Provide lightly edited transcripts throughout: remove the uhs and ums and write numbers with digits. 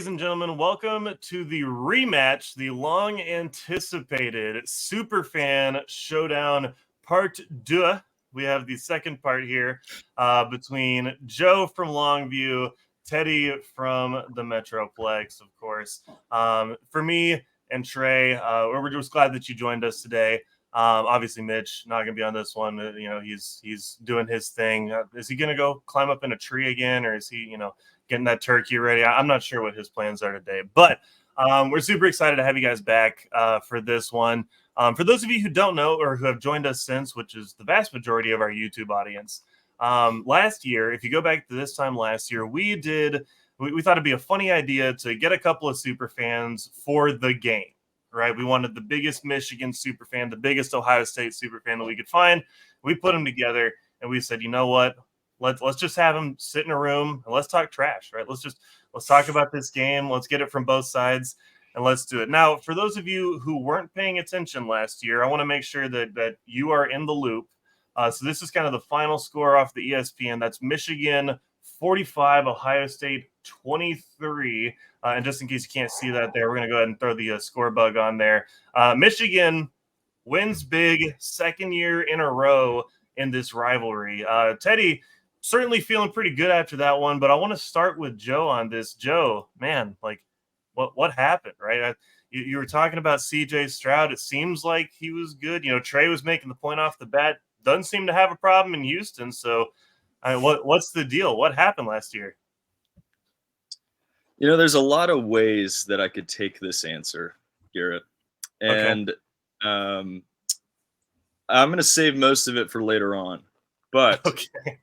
Ladies and gentlemen, welcome to the rematch, the long-anticipated Superfan Showdown Part 2. We have the second part here between Joe from Longview, Teddy from the Metroplex, of course. For me and Trey, we're just glad that you joined us today. Obviously, Mitch not going to be on this one. He's doing his thing. Is he going to go climb up in a tree again, or is he, getting that turkey ready? I'm not sure what his plans are today, but we're super excited to have you guys back for this one. For those of you who don't know or who have joined us since, which is the vast majority of our YouTube audience, last year, if you go back to this time last year, we thought it'd be a funny idea to get a couple of super fans for the game, right? We wanted the biggest Michigan super fan, the biggest Ohio State super fan that we could find. We put them together and we said, you know what? Let's just have them sit in a room and let's talk trash, right? Let's talk about this game. Let's get it from both sides and let's do it. Now, for those of you who weren't paying attention last year, I want to make sure that you are in the loop. So this is kind of the final score off the ESPN. That's Michigan 45, Ohio State 23. And just in case you can't see that there, we're going to go ahead and throw the score bug on there. Michigan wins big, second year in a row in this rivalry. Teddy, certainly feeling pretty good after that one, but I want to start with Joe on this. Joe, man, what happened, right? You were talking about CJ Stroud. It seems like he was good. Trey was making the point off the bat. Doesn't seem to have a problem in Houston. So what's the deal? What happened last year? There's a lot of ways that I could take this answer, Garrett. And I'm going to save most of it for later on. But okay.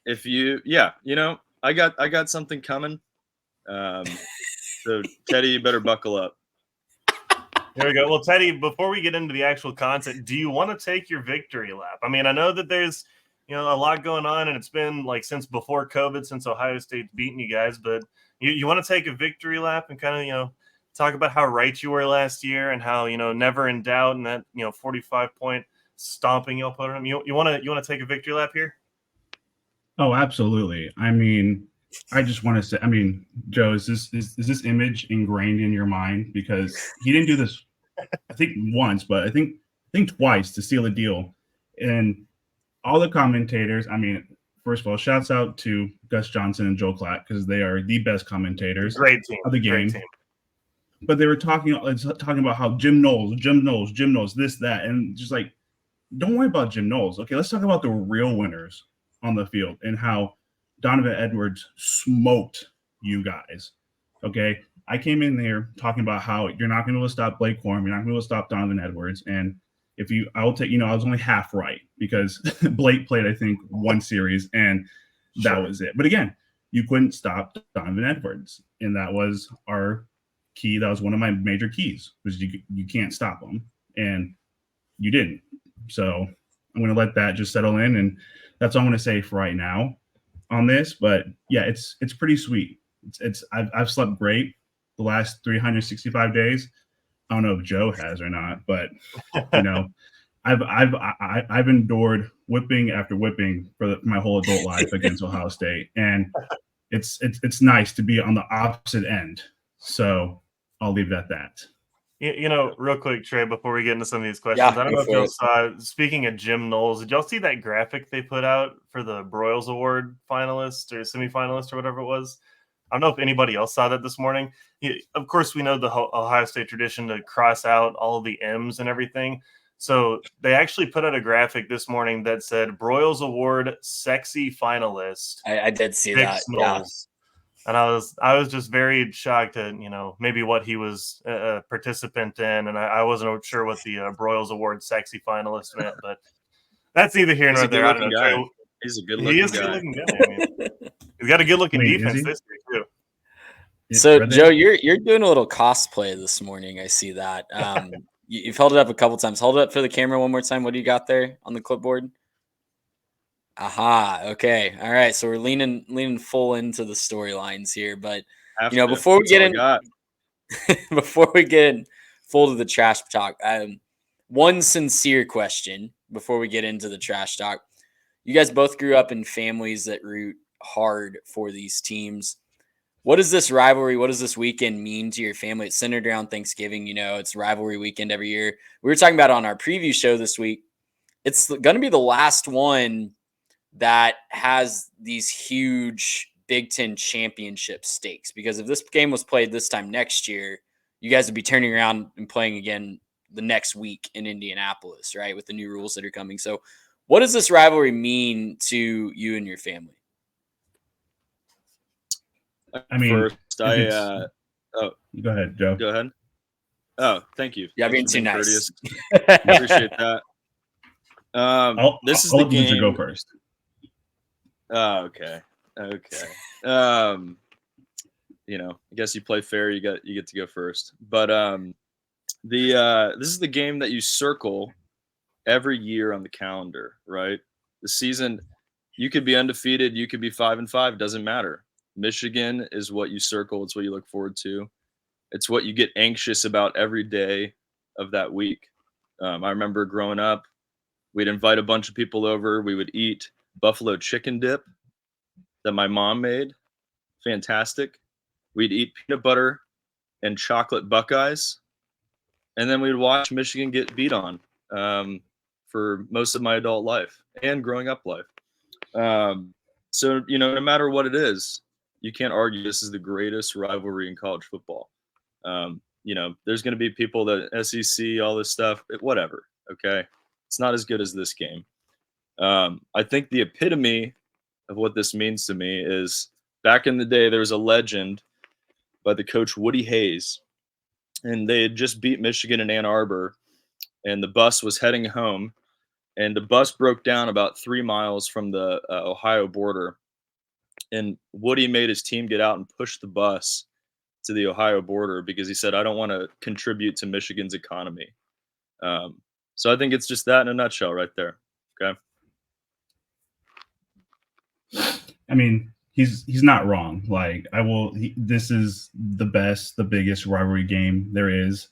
If I got something coming. So Teddy, you better buckle up. Here we go. Well, Teddy, before we get into the actual content, do you want to take your victory lap? I mean, I know that there's, a lot going on, and it's been since before COVID, since Ohio State's beaten you guys, but you want to take a victory lap and kind of, talk about how right you were last year and how, never in doubt and that, 45-point stomping you'll put on them. You want to take a victory lap here? Oh, absolutely. I mean, I just want to say, Joe, is this image ingrained in your mind? Because he didn't do this, I think once, but I think twice to seal a deal. And all the commentators, first of all, shouts out to Gus Johnson and Joe Klatt because they are the best commentators of the game. But they were talking about how Jim Knowles, this, that, and just don't worry about Jim Knowles. Okay, let's talk about the real winners on the field and how Donovan Edwards smoked you guys. Okay, I came in there talking about how you're not going to be able to stop Blake Corum, you're not going to be able to stop Donovan Edwards, and I was only half right because Blake played, I think, one series and that was it. But again, you couldn't stop Donovan Edwards, and that was our key. That was one of my major keys, was you can't stop him, and you didn't. So I'm going to let that just settle in, and that's all I'm going to say for right now on this. But yeah, it's pretty sweet. I've slept great the last 365 days. I don't know if Joe has or not, but I've endured whipping after whipping for my whole adult life against Ohio State, and it's nice to be on the opposite end. So I'll leave it at that. Real quick, Trey, before we get into some of these questions, I don't know if y'all saw, speaking of Jim Knowles, did y'all see that graphic they put out for the Broyles Award finalist or semifinalist or whatever it was? I don't know if anybody else saw that this morning. Of course, we know the Ohio State tradition to cross out all of the M's and everything. So they actually put out a graphic this morning that said Broyles Award sexy finalist. I did see that. Yeah. And I was just very shocked at, maybe what he was a participant in. And I wasn't sure what the Broyles Award sexy finalist meant, but that's neither here nor there. I don't know. He's a good looking guy. Good-looking guy. He's got a good-looking defense this year, too. So, Joe, you're doing a little cosplay this morning. I see that. You've held it up a couple times. Hold it up for the camera one more time. What do you got there on the clipboard? Aha. Okay. All right. So we're leaning full into the storylines here, but before we get in full to the trash talk, one sincere question before we get into the trash talk. You guys both grew up in families that root hard for these teams. What does this rivalry, what does this weekend mean to your family? It's centered around Thanksgiving. It's rivalry weekend every year. We were talking about on our preview show this week. It's going to be the last one that has these huge Big Ten championship stakes, because if this game was played this time next year, you guys would be turning around and playing again the next week in Indianapolis, right? With the new rules that are coming. So what does this rivalry mean to you and your family? I mean, First, go ahead, Joe. Go ahead. Oh, thank you. Yeah, Thanks being for too nice. courteous. Appreciate that. This is the let game. go first. Oh, okay. I guess you play fair. You get to go first. But this is the game that you circle every year on the calendar, right? The season, you could be undefeated, you could be 5-5, doesn't matter. Michigan is what you circle. It's what you look forward to. It's what you get anxious about every day of that week. I remember growing up, we'd invite a bunch of people over. We would eat buffalo chicken dip that my mom made. Fantastic. We'd eat peanut butter and chocolate Buckeyes. And then we'd watch Michigan get beat on for most of my adult life and growing up life. So, no matter what it is, you can't argue this is the greatest rivalry in college football. There's going to be people that SEC, all this stuff, whatever. Okay. It's not as good as this game. I think the epitome of what this means to me is back in the day, there was a legend by the coach Woody Hayes, and they had just beat Michigan in Ann Arbor, and the bus was heading home, and the bus broke down about 3 miles from the Ohio border, and Woody made his team get out and push the bus to the Ohio border because he said, I don't want to contribute to Michigan's economy. So I think it's just that in a nutshell right there. Okay. I mean, he's not wrong. Like, this is the biggest rivalry game there is.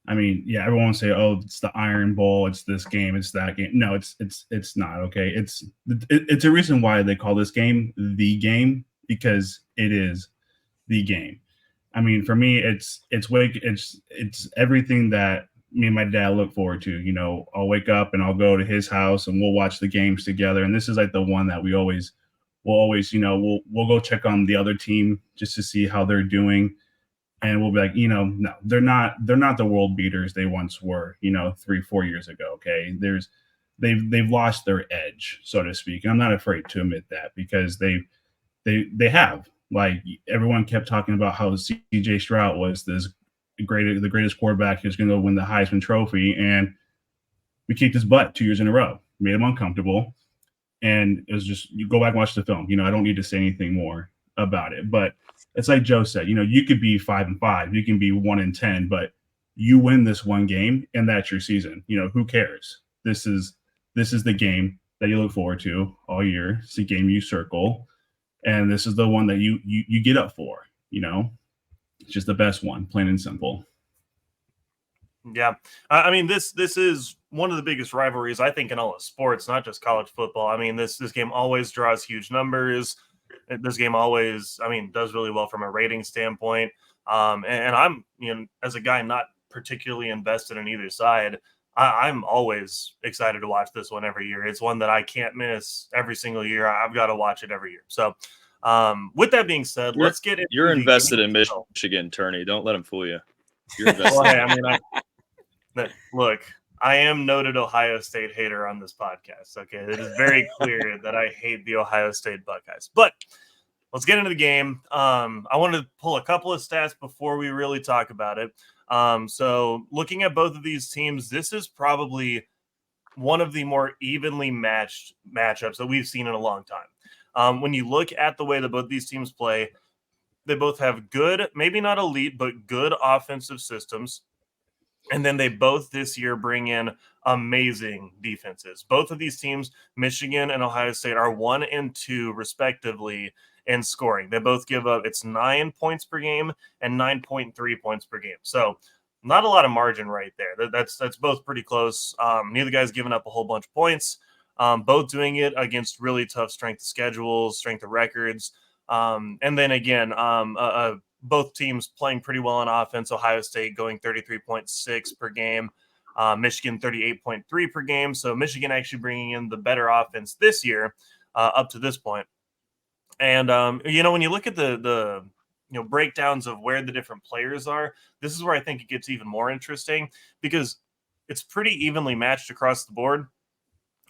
I mean, yeah, everyone will say, "Oh, it's the Iron Bowl, it's this game, it's that game." No, it's not. Okay, it's a reason why they call this game the game, because it is the game. I mean, for me, it's everything that me and my dad look forward to. I'll wake up and I'll go to his house and we'll watch the games together. And this is like the one that we'll always, we'll go check on the other team just to see how they're doing. And we'll be like, no, they're not the world beaters they once were, 3-4 years ago. Okay. They've lost their edge, so to speak. And I'm not afraid to admit that, because they have. Like, everyone kept talking about how CJ Stroud was the greatest quarterback who's going to win the Heisman Trophy, and we kicked his butt 2 years in a row, made him uncomfortable, and it was just, you go back and watch the film. I don't need to say anything more about it, but it's like Joe said. You could be 5-5, you can be 1-10, but you win this one game, and that's your season. Who cares? This is the game that you look forward to all year. It's the game you circle. And this is the one that you get up for, It's just the best one, plain and simple. Yeah. I mean, this is one of the biggest rivalries, I think, in all of sports, not just college football. I mean, this game always draws huge numbers. This game always, does really well from a rating standpoint. And I'm, as a guy not particularly invested in either side, I'm always excited to watch this one every year. It's one that I can't miss every single year. I've got to watch it every year. So, with that being said, let's get into You're invested in Michigan, Turney. Don't let him fool you. You're invested. Well, hey, look, I am noted Ohio State hater on this podcast. Okay, it is very clear that I hate the Ohio State Buckeyes. But let's get into the game. I wanted to pull a couple of stats before we really talk about it. So looking at both of these teams, this is probably one of the more evenly matched matchups that we've seen in a long time. When you look at the way that both these teams play, they both have good, maybe not elite, but good offensive systems. And then they both this year bring in amazing defenses. Both of these teams, Michigan and Ohio State, are 1 and 2 respectively in scoring. They both give up, it's 9 points per game and 9.3 points per game. So not a lot of margin right there. That's both pretty close. Neither guy's given up a whole bunch of points. Both doing it against really tough strength of schedules, strength of records. And then again, both teams playing pretty well on offense. Ohio State going 33.6 per game, Michigan 38.3 per game. So Michigan actually bringing in the better offense this year up to this point. And when you look at the breakdowns of where the different players are, this is where I think it gets even more interesting because it's pretty evenly matched across the board.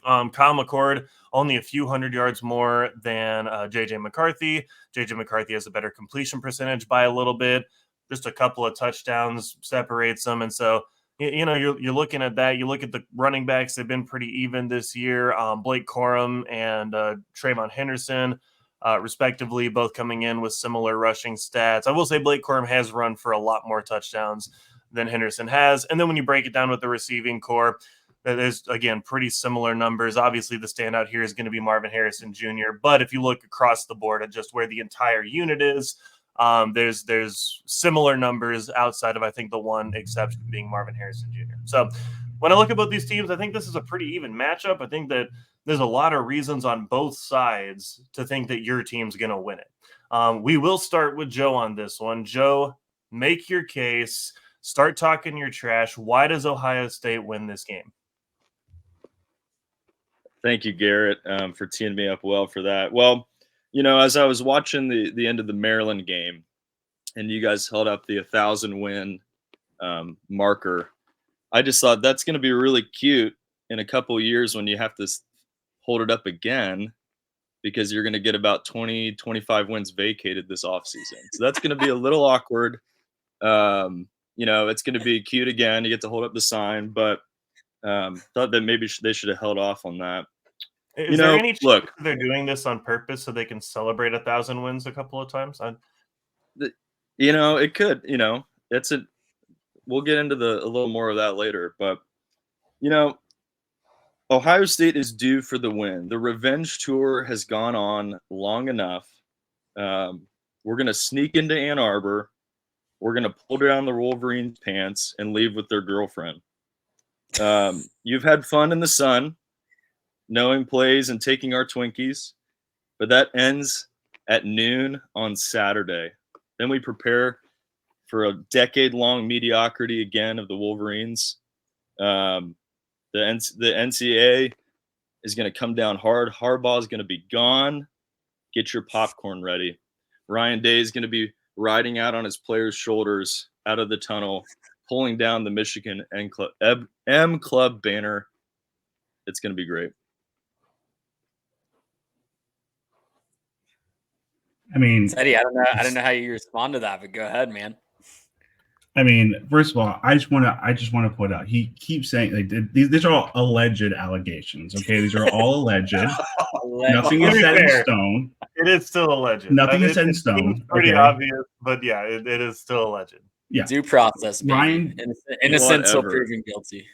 Kyle McCord only a few hundred yards more than JJ McCarthy. JJ McCarthy has a better completion percentage by a little bit. Just a couple of touchdowns separates them, and so you're looking at that. You look at the running backs; they've been pretty even this year. Blake Corum and Trayvon Henderson, respectively, both coming in with similar rushing stats. I will say Blake Corum has run for a lot more touchdowns than Henderson has, and then when you break it down with the receiving core, there's, again, pretty similar numbers. Obviously, the standout here is going to be Marvin Harrison Jr., but if you look across the board at just where the entire unit is, there's similar numbers outside of, I think, the one exception being Marvin Harrison Jr. So when I look at both these teams, I think this is a pretty even matchup. I think that there's a lot of reasons on both sides to think that your team's going to win it. We will start with Joe on this one. Joe, make your case. Start talking your trash. Why does Ohio State win this game? Thank you, Garrett, for teeing me up well for that. Well, as I was watching the end of the Maryland game, and you guys held up the 1,000-win marker, I just thought that's going to be really cute in a couple of years when you have to hold it up again, because you're going to get about 20, 25 wins vacated this offseason. So that's going to be a little awkward. It's going to be cute again. You get to hold up the sign, but thought that maybe they should have held off on that. Is there any chance they're doing this on purpose so they can celebrate 1,000 wins a couple of times? It could. We'll get into a little more of that later. But Ohio State is due for the win. The revenge tour has gone on long enough. We're gonna sneak into Ann Arbor. We're gonna pull down the Wolverines' pants and leave with their girlfriend. You've had fun in the sun, knowing plays and taking our Twinkies, but that ends at noon on Saturday. Then we prepare for a decade-long mediocrity again of the Wolverines. The NCAA is going to come down hard. Harbaugh is going to be gone. Get your popcorn ready. Ryan Day is going to be riding out on his players' shoulders out of the tunnel, pulling down the Michigan M Club banner. It's going to be great. I mean, Teddy, I don't know how you respond to that, but go ahead, man. I mean, first of all, I just want to put out. He keeps saying these are all alleged allegations. Okay, these are all alleged. Nothing is set in stone. It is still alleged. Nothing is set in stone. Pretty obvious, but yeah, it is still alleged. Yeah, due process. Baby. Ryan, innocent till proven guilty.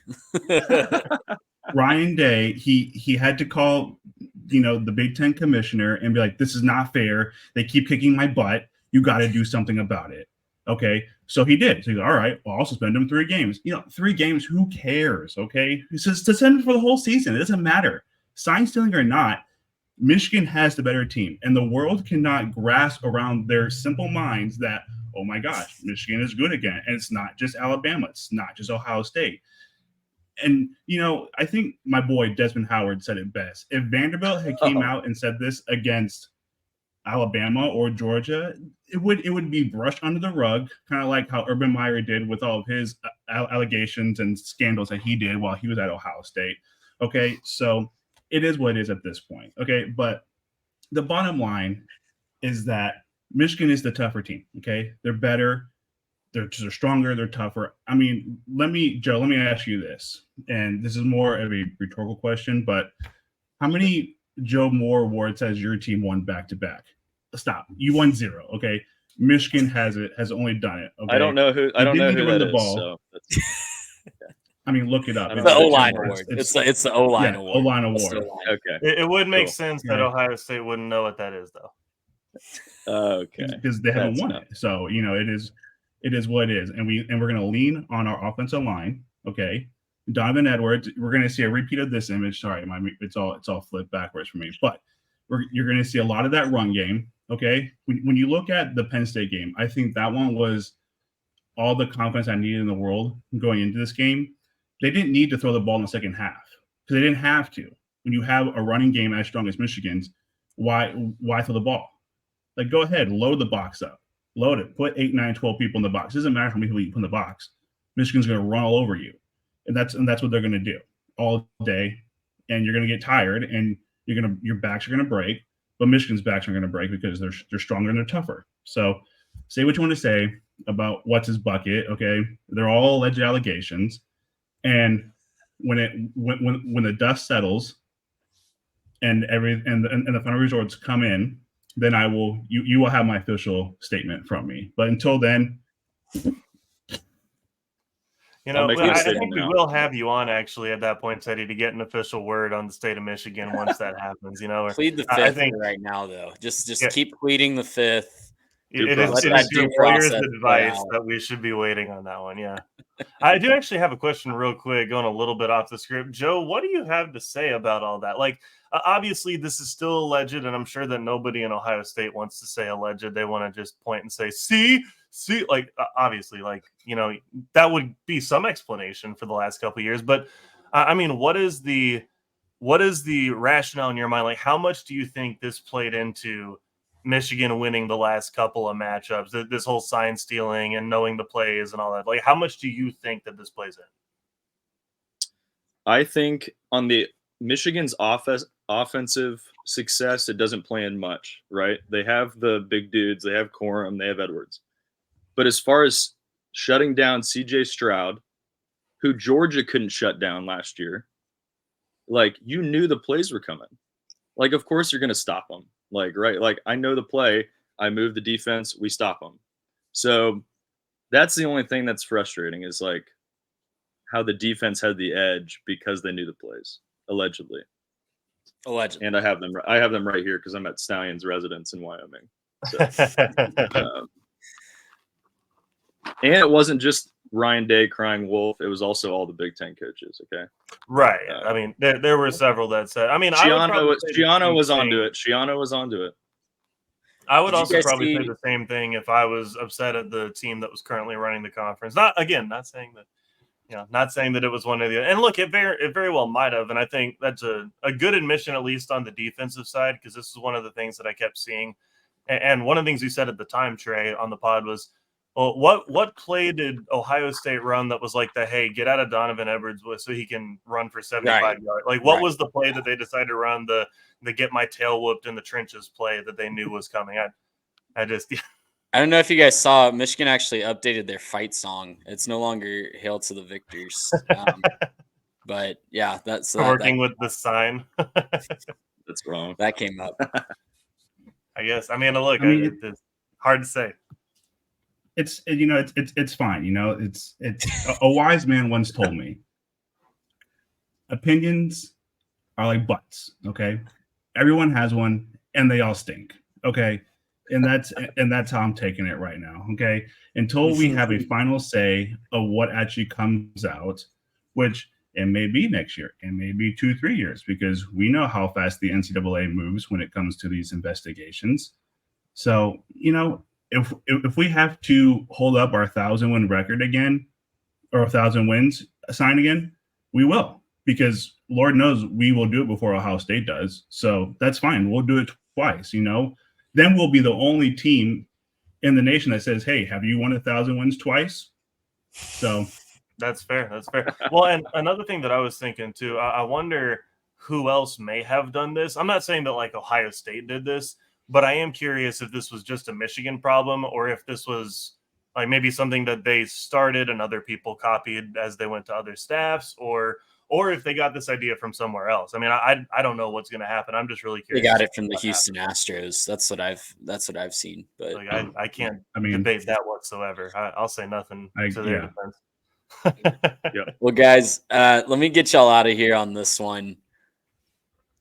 Ryan Day, he had to call, the Big Ten commissioner and be like, "This is not fair. They keep kicking my butt. You got to do something about it." Okay, so he did. So he's like, all right, well, I'll suspend him 3 games. 3 games, who cares? Okay, it's just suspend him for the whole season. It doesn't matter. Sign stealing or not, Michigan has the better team, and the world cannot grasp around their simple minds that, oh my gosh, Michigan is good again, and it's not just Alabama, it's not just Ohio State. And, I think my boy Desmond Howard said it best. If Vanderbilt had came out and said this against Alabama or Georgia, it would be brushed under the rug, kind of like how Urban Meyer did with all of his allegations and scandals that he did while he was at Ohio State. Okay, so it is what it is at this point. Okay, but the bottom line is that Michigan is the tougher team. Okay, they're better. They're stronger. They're tougher. I mean, Joe, let me ask you this, and this is more of a rhetorical question, but how many Joe Moore awards has your team won back-to-back? Stop. You won 0. Okay, Michigan has only done it. Okay? I don't know who that is. Ball. So I mean, look it up. It's the O-line award. It's the O-line award. O-line award. Okay. It would make sense that Ohio State wouldn't know what that is, though. Okay. Because they haven't won it. So it is what it is, and we're going to lean on our offensive line. Okay, Donovan Edwards. We're going to see a repeat of this image. Sorry, it's all flipped backwards for me. But you're going to see a lot of that run game. Okay, when you look at the Penn State game, I think that one was all the confidence I needed in the world going into this game. They didn't need to throw the ball in the second half because they didn't have to. When you have a running game as strong as Michigan's, why throw the ball? Like, go ahead, load the box up, load it, put 8, 9, 12 people in the box. It doesn't matter how many people you put in the box. Michigan's going to run all over you, and that's what they're going to do all day. And you're going to get tired, and your backs are going to break. But Michigan's backs are going to break because they're stronger and they're tougher. So, say what you want to say about what's his bucket. Okay, they're all alleged allegations, and when the dust settles and the final results come in, then you will have my official statement from me. But until then, I think we will have you on actually at that point, Teddy, to get an official word on the state of Michigan once that happens. Plead the fifth right now, though. Just keep pleading the fifth. It is your lawyer's advice that we should be waiting on that one. Yeah. I do actually have a question real quick, going a little bit off the script. Joe, what do you have to say about all that? Like, obviously, this is still alleged, and I'm sure that nobody in Ohio State wants to say alleged. They want to just point and say, see, like, obviously, like, that would be some explanation for the last couple of years. But, I mean, what is the rationale in your mind? Like, how much do you think this played into Michigan winning the last couple of matchups, this whole sign stealing and knowing the plays and all that? Like, how much do you think that this plays in? I think on the Michigan's offensive success, it doesn't play in much, right? They have the big dudes, they have Corum, they have Edwards. But as far as shutting down CJ Stroud, who Georgia couldn't shut down last year, like, you knew the plays were coming. Like, of course you're going to stop them. Like, right? Like, I know the play. I move the defense. We stop them. So that's the only thing that's frustrating is, like, how the defense had the edge because they knew the plays, allegedly. And I have them right here because I'm at Stallion's residence in Wyoming. So, and it wasn't just Ryan Day crying wolf. It was also all the Big Ten coaches. Okay. Right. I mean, there were several that said, I mean, Shiano was onto it. Shiano was onto it. I would also probably say the same thing if I was upset at the team that was currently running the conference. Not saying that it was one or the other. And look, it very well might have. And I think that's a good admission, at least on the defensive side, because this is one of the things that I kept seeing. And one of the things we said at the time, Trey, on the pod was, well, what play did Ohio State run that was like the, hey, get out of Donovan Edwards so he can run for 75 yards? Like, what was the play that they decided to run, the get my tail whooped in the trenches play that they knew was coming? I don't know if you guys saw, Michigan actually updated their fight song. It's no longer Hail to the Victors. But yeah, that's working with the sign. That's wrong. That came up. I guess. I mean, look, it's hard to say. It's fine. It's a wise man once told me, opinions are like butts. Okay, everyone has one, and they all stink. Okay, and that's how I'm taking it right now. Okay, until we have a final say of what actually comes out, which it may be next year, it may be 2-3 years, because we know how fast the NCAA moves when it comes to these investigations. So if we have to hold up our 1,000-win record again, or 1,000 wins sign again, we will, because Lord knows we will do it before Ohio State does. So that's fine. We'll do it twice. Then we'll be the only team in the nation that says, "Hey, have you won 1,000 wins twice?" So that's fair. That's fair. Well, and another thing that I was thinking too, I wonder who else may have done this. I'm not saying that like Ohio State did this, but I am curious if this was just a Michigan problem, or if this was like maybe something that they started and other people copied as they went to other staffs, or if they got this idea from somewhere else. I mean, I don't know what's going to happen. I'm just really curious. They got it from the Houston Astros. That's what I've seen. But like, I can't debate that whatsoever. I'll say nothing to their defense. Yeah. Well, guys, let me get y'all out of here on this one.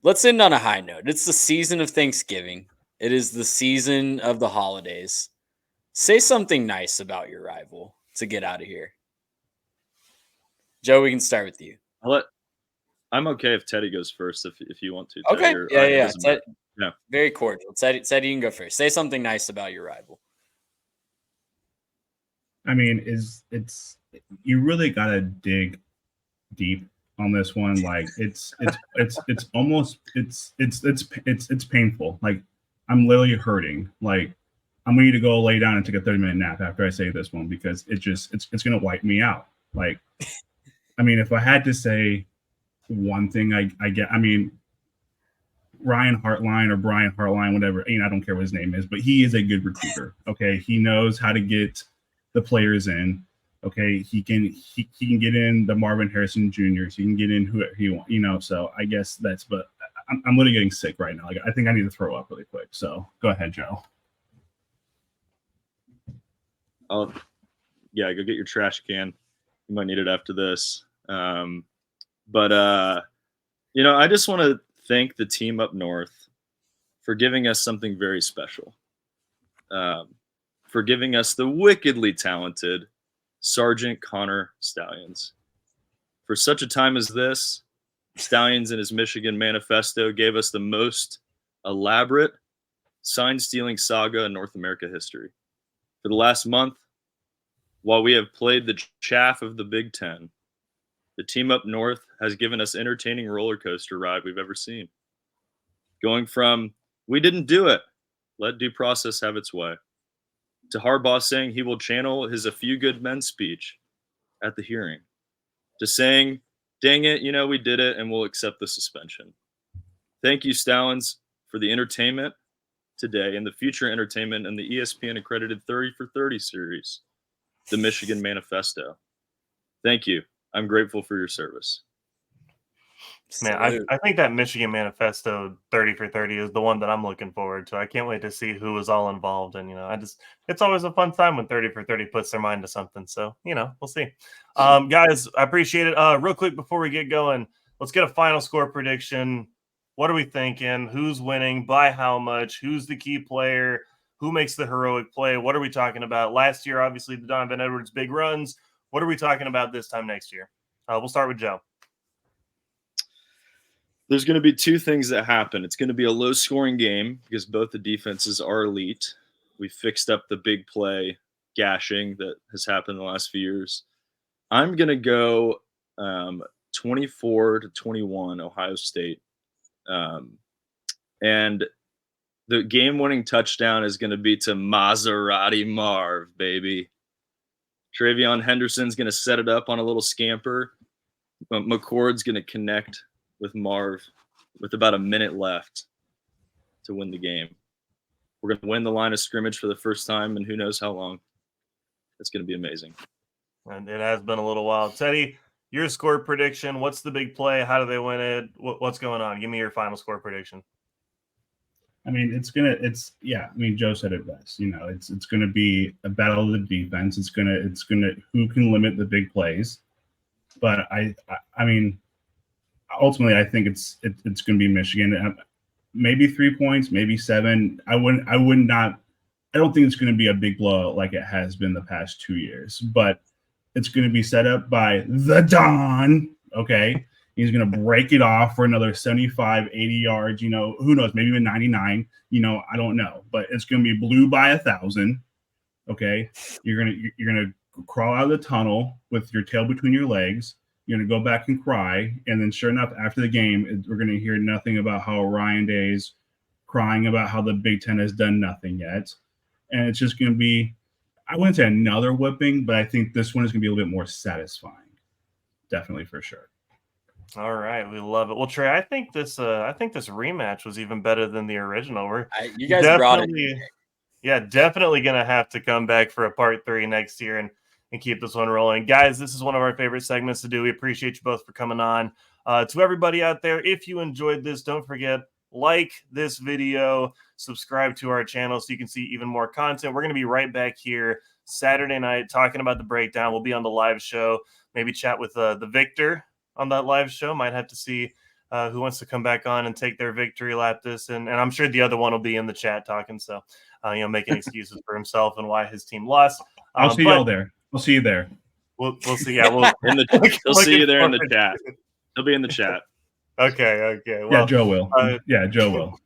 Let's end on a high note. It's the season of Thanksgiving. It is the season of the holidays. Say something nice about your rival to get out of here. Joe, we can start with you. I'm okay if Teddy goes first if you want to. Okay. Teddy, or Yeah. doesn't matter. Yeah. Very cordial. Teddy, you can go first. Say something nice about your rival. I mean, you really gotta dig deep on this one. Like it's almost it's painful. Like I'm literally hurting. Like I'm gonna need to go lay down and take a 30-minute nap after I say this one because it's gonna wipe me out. Like, I mean, if I had to say one thing, I get. I mean, Ryan Hartline or Brian Hartline, whatever. I don't care what his name is, but he is a good recruiter. Okay, he knows how to get the players in. Okay, he can get in the Marvin Harrison Juniors. He can get in who he wants. So I guess that's. But I'm literally getting sick right now. Like I think I need to throw up really quick. So go ahead, Joe. Go get your trash can. You might need it after this. But I just want to thank the team up north for giving us something very special. For giving us the wickedly talented Sergeant Connor Stallions. For such a time as this, Stallions in his Michigan manifesto gave us the most elaborate sign-stealing saga in North America history. For the last month, while we have played the chaff of the Big Ten, the team up north has given us entertaining roller coaster ride we've ever seen. Going from, we didn't do it, let due process have its way, to Harbaugh saying he will channel his "a few good men" speech at the hearing, to saying, dang it, we did it and we'll accept the suspension. Thank you, Stallions, for the entertainment today and the future entertainment in the ESPN accredited 30 for 30 series, the Michigan Manifesto. Thank you. I'm grateful for your service. Man, I think that Michigan Manifesto 30 for 30 is the one that I'm looking forward to. I can't wait to see who is all involved. And, it's always a fun time when 30 for 30 puts their mind to something. So, we'll see. Guys, I appreciate it. Real quick before we get going, let's get a final score prediction. What are we thinking? Who's winning? By how much? Who's the key player? Who makes the heroic play? What are we talking about? Last year, obviously, the Donovan Edwards big runs. What are we talking about this time next year? We'll start with Joe. There's going to be two things that happen. It's going to be a low-scoring game because both the defenses are elite. We fixed up the big play gashing that has happened in the last few years. I'm going to go 24-21 Ohio State. And the game-winning touchdown is going to be to Maserati Marv, baby. Travion Henderson's going to set it up on a little scamper. McCord's going to connect with Marv with about a minute left to win the game. We're going to win the line of scrimmage for the first time in who knows how long. It's going to be amazing. And it has been a little while. Teddy, your score prediction, what's the big play? How do they win it? What's going on? Give me your final score prediction. I mean, Joe said it best. It's going to be a battle of the defense. It's going to who can limit the big plays. But I mean, ultimately, I think it's going to be Michigan. Maybe 3 points, maybe 7. I don't think it's going to be a big blowout like it has been the past 2 years. But it's going to be set up by the Don. Okay, he's going to break it off for another 75, 80 yards. Who knows? Maybe even 99. I don't know. But it's going to be blue by 1,000. Okay, you're gonna crawl out of the tunnel with your tail between your legs. You're going to go back and cry. And then sure enough, after the game, we're going to hear nothing about how Ryan Day's crying about how the Big Ten has done nothing yet. And it's just going to be, I wouldn't say another whipping, but I think this one is going to be a little bit more satisfying. Definitely, for sure. All right. We love it. Well, Trey, I think this rematch was even better than the original. You guys brought it. Yeah, definitely going to have to come back for a part 3 next year and keep this one rolling. Guys, this is one of our favorite segments to do. We appreciate you both for coming on. To everybody out there, if you enjoyed this, don't forget, like this video, subscribe to our channel so you can see even more content. We're going to be right back here Saturday night talking about the breakdown. We'll be on the live show, maybe chat with the victor on that live show. Might have to see who wants to come back on and take their victory lap this. And I'm sure the other one will be in the chat talking. So, making excuses for himself and why his team lost. I'll see y'all there. We'll see you there. We'll see. Yeah, he'll see you there in the chat. He'll be in the chat. Okay. Yeah, Well, Joe will. Joe will.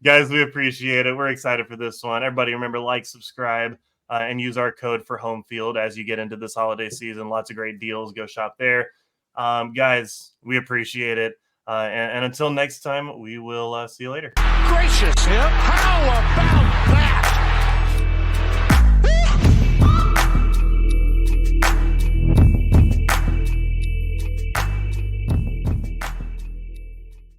guys, we appreciate it. We're excited for this one. Everybody, remember, like, subscribe, and use our code for home field as you get into this holiday season. Lots of great deals. Go shop there. Guys, we appreciate it. And until next time, we will see you later. Gracious, how about